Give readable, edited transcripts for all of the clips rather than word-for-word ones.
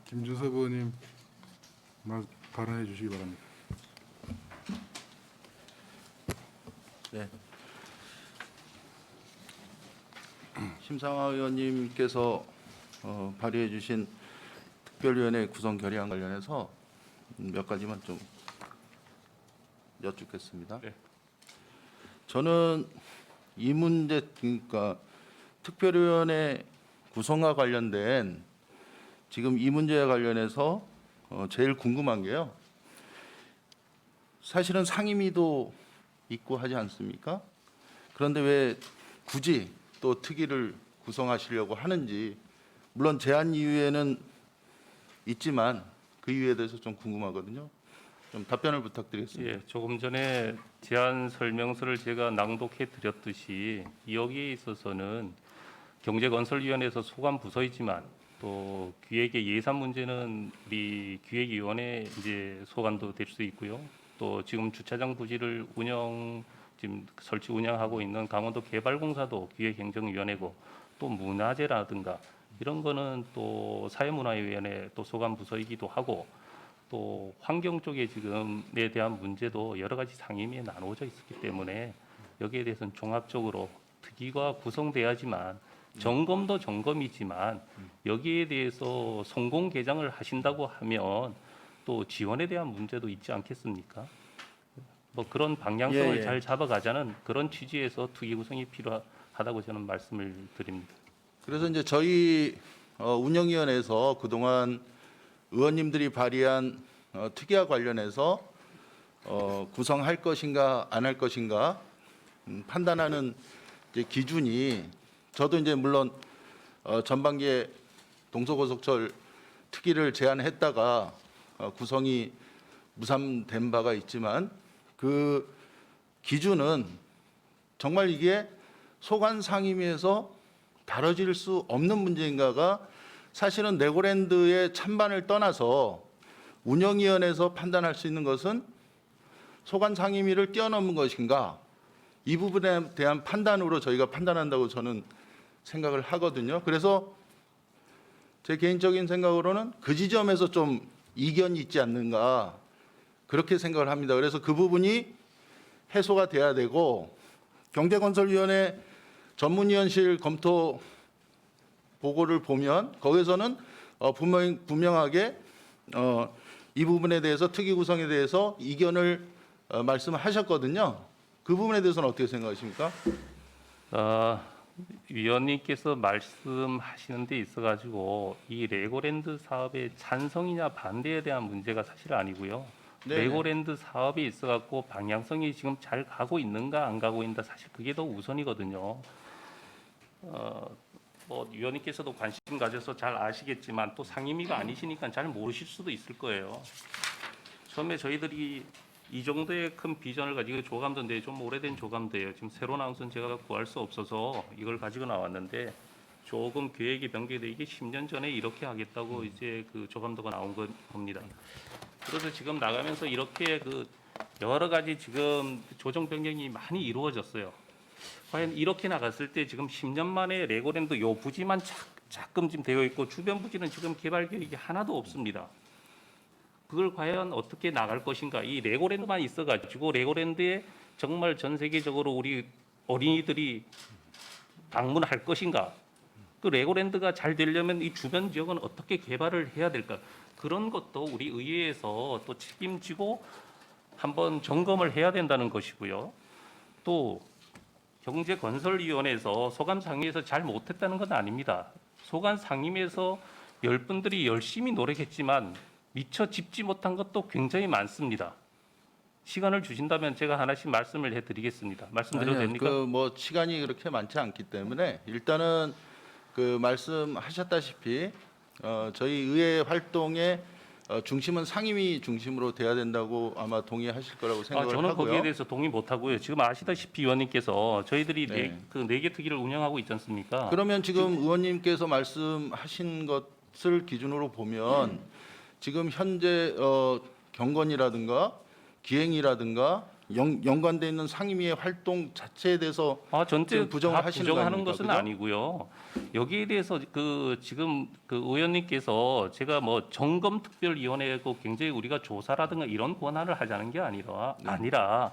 김준섭 의원님 발언해 주시기 바랍니다. 네. 심상화 의원님께서 발의해 주신 특별위원회 구성 결의안 관련해서 몇 가지만 좀 여쭙겠습니다. 네. 저는 이 문제, 그러니까 특별위원회 구성과 관련된 지금 이 문제와 관련해서 제일 궁금한 게요. 사실은 상임위도 있고 하지 않습니까? 그런데 왜 굳이 또 특위를 구성하시려고 하는지, 물론 제안 이유에는 있지만 그 이유에 대해서 좀 궁금하거든요. 좀 답변을 부탁드리겠습니다. 예, 조금 전에 제안 설명서를 제가 낭독해 드렸듯이 여기에 있어서는 경제건설위원회에서 소관 부서이지만 또 기획의 예산 문제는 우리 기획위원회 이제 소관도 될 수 있고요. 또 지금 주차장 부지를 지금 설치 운영하고 있는 강원도 개발공사도 기획행정위원회고, 또 문화재라든가 이런 거는 또 사회문화위원회 또 소관 부서이기도 하고, 또 환경 쪽에 지금에 대한 문제도 여러 가지 상임위에 나누어져 있었기 때문에 여기에 대해서는 종합적으로 특위가 구성돼야지만 점검도 점검이지만 여기에 대해서 성공 개장을 하신다고 하면 또 지원에 대한 문제도 있지 않겠습니까? 뭐 그런 방향성을 예, 예. 잘 잡아가자는 그런 취지에서 특위 구성이 필요하다고 저는 말씀을 드립니다. 그래서 이제 저희 운영위원회에서 그동안 의원님들이 발의한 특위와 관련해서 구성할 것인가 안 할 것인가 판단하는 이제 기준이, 저도 이제 물론 전반기에 동서고속철 특위를 제안했다가 구성이 무산된 바가 있지만, 그 기준은 정말 이게 소관 상임위에서 다뤄질 수 없는 문제인가가 사실은 레고랜드의 찬반을 떠나서 운영위원회에서 판단할 수 있는 것은 소관 상임위를 뛰어넘은 것인가, 이 부분에 대한 판단으로 저희가 판단한다고 저는 생각을 하거든요. 그래서 제 개인적인 생각으로는 그 지점에서 좀 이견이 있지 않는가, 그렇게 생각을 합니다. 그래서 그 부분이 해소가 돼야 되고, 경제건설위원회 전문위원실 검토 보고를 보면 거기서는 분명하게 이 부분에 대해서 특위 구성에 대해서 이견을 말씀하셨거든요. 그 부분에 대해서는 어떻게 생각하십니까? 위원님께서 말씀하시는 데 있어가지고 이 레고랜드 사업의 찬성이냐 반대에 대한 문제가 사실 아니고요. 네네. 레고랜드 사업에 있어갖고 방향성이 지금 잘 가고 있는가 안 가고 있는가, 사실 그게 더 우선이거든요. 뭐 위원님께서도 관심 가져서 잘 아시겠지만 또 상임위가 아니시니까 잘 모르실 수도 있을 거예요. 처음에 저희들이 이 정도의 큰 비전을 가지고, 조감도인데 좀 오래된 조감도예요. 지금 새로 나온 건 제가 구할 수 없어서 이걸 가지고 나왔는데, 조금 계획이 변경돼 이게 10년 전에 이렇게 하겠다고 이제 그 조감도가 나온 겁니다. 그래서 지금 나가면서 이렇게 그 여러 가지 지금 조정 변경이 많이 이루어졌어요. 과연 이렇게 나갔을 때 지금 10년 만에 레고랜드 요 부지만 자금 지금 되어 있고 주변 부지는 지금 개발 계획이 하나도 없습니다. 그걸 과연 어떻게 나갈 것인가? 이 레고랜드만 있어가지고 레고랜드에 정말 전 세계적으로 우리 어린이들이 방문할 것인가? 그 레고랜드가 잘 되려면 이 주변 지역은 어떻게 개발을 해야 될까? 그런 것도 우리 의회에서 또 책임지고 한번 점검을 해야 된다는 것이고요. 또 경제건설위원회에서 소관 상임위에서 잘 못했다는 건 아닙니다. 소관 상임위에서 분들이 열심히 노력했지만 미처 짚지 못한 것도 굉장히 많습니다. 시간을 주신다면 제가 하나씩 말씀을 해드리겠습니다. 말씀드려도 됩니까? 뭐 시간이 그렇게 많지 않기 때문에 일단은 그 말씀하셨다시피 저희 의회 활동의 중심은 상임위 중심으로 돼야 된다고 아마 동의하실 거라고 생각을 저는 하고요. 거기에 대해서 동의 못하고요. 지금 아시다시피 의원님께서 저희들이 네. 네 개 특위를 운영하고 있지 않습니까? 그러면 지금 의원님께서 말씀하신 것을 기준으로 보면 지금 현재 경건이라든가 기행이라든가 연관돼 있는 상임위의 활동 자체에 대해서 전체 지금 부정을 다 하시는 거 부정하는 아닙니까? 것은 그죠? 아니고요. 여기에 대해서 지금 그 의원님께서 제가 뭐 점검특별위원회고 굉장히 우리가 조사라든가 이런 권한을 하자는 게 아니라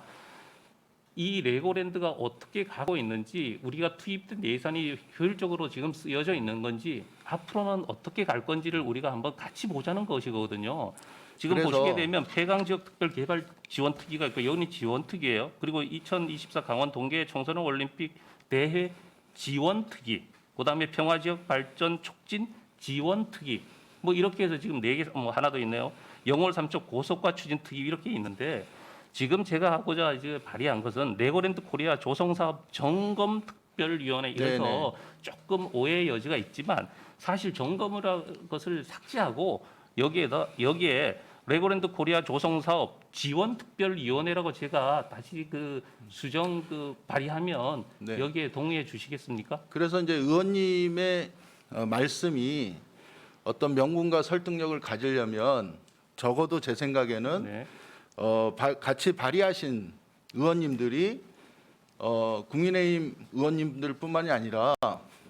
이 레고랜드가 어떻게 가고 있는지, 우리가 투입된 예산이 효율적으로 지금 쓰여져 있는 건지, 앞으로는 어떻게 갈 건지를 우리가 한번 같이 보자는 것이거든요. 지금 그래서 보시게 되면 폐강지역 특별개발 지원특위가 있고, 여기는 지원특위예요. 그리고 2024 강원 동계 청소년 올림픽 대회 지원특위, 그다음에 평화지역 발전 촉진 지원특위, 뭐 이렇게 해서 지금 4개, 뭐 하나 더 있네요. 영월 삼척 고속화 추진특위 이렇게 있는데, 지금 제가 하고자 이제 발의한 것은 레고랜드 코리아 조성사업 점검특별위원회, 이래서 조금 오해의 여지가 있지만 사실 점검이라는 것을 삭제하고 여기에 레고랜드 코리아 조성사업 지원특별위원회라고 제가 다시 수정 발의하면 네. 여기에 동의해 주시겠습니까? 그래서 이제 의원님의 말씀이 어떤 명분과 설득력을 가지려면 적어도 제 생각에는 네. 같이 발의하신 의원님들이 국민의힘 의원님들뿐만이 아니라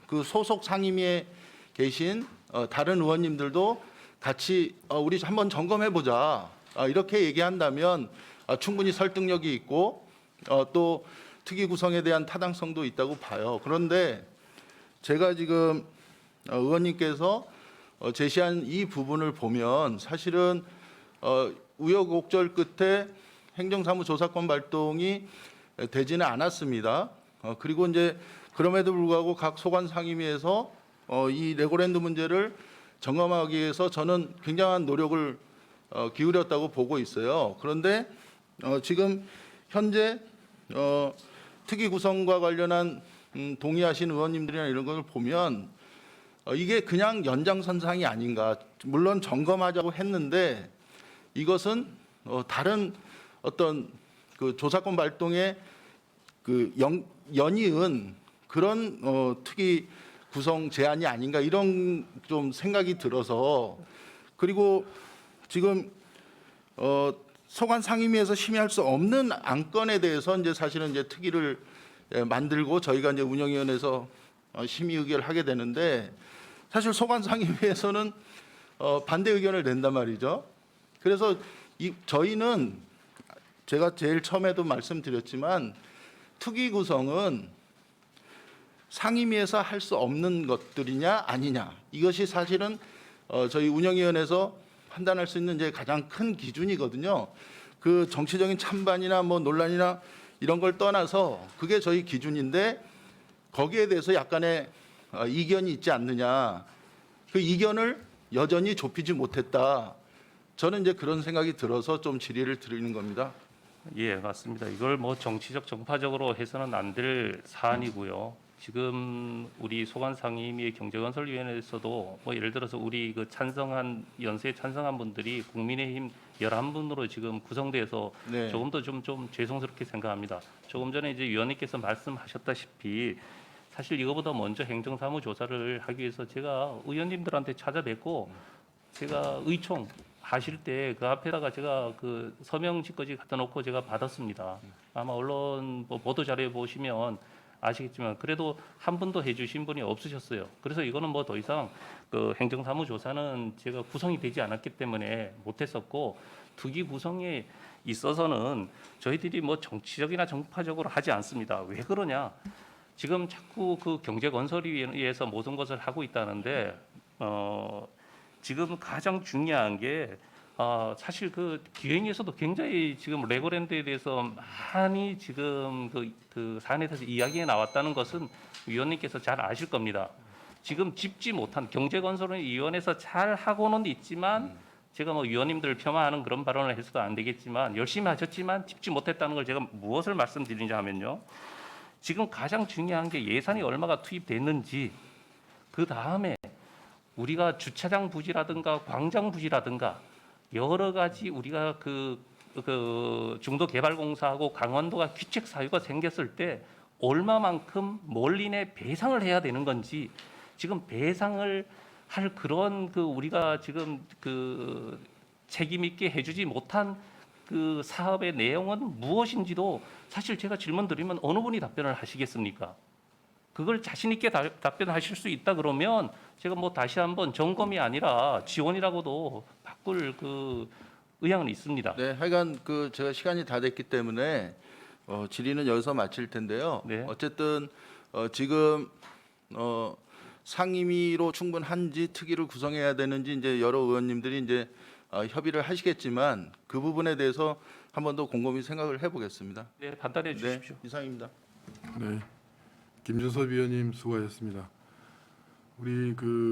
그 소속 상임위에 계신 다른 의원님들도 같이 우리 한번 점검해 보자, 이렇게 얘기한다면 충분히 설득력이 있고 또 특위 구성에 대한 타당성도 있다고 봐요. 그런데 제가 지금 의원님께서 제시한 이 부분을 보면 사실은 우여곡절 끝에 행정사무조사권 발동이 되지는 않았습니다. 그리고 이제 그럼에도 불구하고 각 소관 상임위에서 이 레고랜드 문제를 점검하기 위해서 저는 굉장한 노력을 기울였다고 보고 있어요. 그런데 지금 현재 특위 구성과 관련한 동의하신 의원님들이나 이런 걸 보면 이게 그냥 연장선상이 아닌가. 물론 점검하자고 했는데 이것은 다른 어떤 그 조사권 발동에 연이은 그런 특위 구성 제안이 아닌가, 이런 좀 생각이 들어서. 그리고 지금 소관 상임위에서 심의할 수 없는 안건에 대해서 이제 사실은 이제 특위를 만들고 저희가 이제 운영위원회에서 심의 의결을 하게 되는데, 사실 소관 상임위에서는 반대 의견을 낸단 말이죠. 그래서 저희는 제가 제일 처음에도 말씀드렸지만 특위 구성은 상임위에서 할 수 없는 것들이냐 아니냐, 이것이 사실은 저희 운영위원회에서 판단할 수 있는 이제 가장 큰 기준이거든요. 그 정치적인 찬반이나 뭐 논란이나 이런 걸 떠나서 그게 저희 기준인데, 거기에 대해서 약간의 이견이 있지 않느냐, 그 이견을 여전히 좁히지 못했다. 저는 이제 그런 생각이 들어서 좀 질의를 드리는 겁니다. 예, 맞습니다. 이걸 뭐 정치적 정파적으로 해서는 안 될 사안이고요. 지금 우리 소관 상임위 경제건설위원회에서도 뭐 예를 들어서 우리 연세에 찬성한 분들이 국민의힘 11분으로 지금 구성돼서 네. 조금 더 좀 죄송스럽게 생각합니다. 조금 전에 이제 위원님께서 말씀하셨다시피 사실 이거보다 먼저 행정사무 조사를 하기 위해서 제가 의원님들한테 찾아뵙고, 제가 의총 하실 때 그 앞에다가 제가 그 서명지까지 갖다 놓고 제가 받았습니다. 아마 언론 뭐 보도 자료에 보시면 아시겠지만 그래도 한 분도 해주신 분이 없으셨어요. 그래서 이거는 뭐 더 이상 그 행정사무조사는 제가 구성이 되지 않았기 때문에 못했었고, 특위 구성에 있어서는 저희들이 뭐 정치적이나 정파적으로 하지 않습니다. 왜 그러냐? 지금 자꾸 그 경제건설위에서 모든 것을 하고 있다는데 지금 가장 중요한 게 사실 그 기획에서도 굉장히 지금 레고랜드에 대해서 많이 지금 그 사안에 대해서 이야기가 나왔다는 것은 위원님께서 잘 아실 겁니다. 지금 짚지 못한 경제건설위원회에서 잘 하고는 있지만, 제가 뭐 위원님들을 폄하하는 그런 발언을 해서도 안 되겠지만 열심히 하셨지만 짚지 못했다는 걸 제가 무엇을 말씀드리냐 하면요. 지금 가장 중요한 게 예산이 얼마가 투입됐는지, 그 다음에 우리가 주차장 부지라든가 광장 부지라든가 여러 가지 우리가 그 중도개발공사하고 강원도가 귀책 사유가 생겼을 때 얼마만큼 멀리내 배상을 해야 되는 건지, 지금 배상을 할 그런 우리가 지금 책임 있게 해주지 못한 그 사업의 내용은 무엇인지도 사실 제가 질문 드리면 어느 분이 답변을 하시겠습니까? 그걸 자신 있게 답변하실 수 있다 그러면 제가 뭐 다시 한번 점검이 아니라 지원이라고도 바꿀 그 의향은 있습니다. 네, 하여간 그 제가 시간이 다 됐기 때문에 질의는 여기서 마칠 텐데요. 네. 어쨌든 지금 상임위로 충분한지 특위를 구성해야 되는지 이제 여러 의원님들이 이제 협의를 하시겠지만 그 부분에 대해서 한 번 더 곰곰이 생각을 해보겠습니다. 네, 판단해 주십시오. 네, 이상입니다. 네, 김준섭 위원님 수고하셨습니다. 우리 그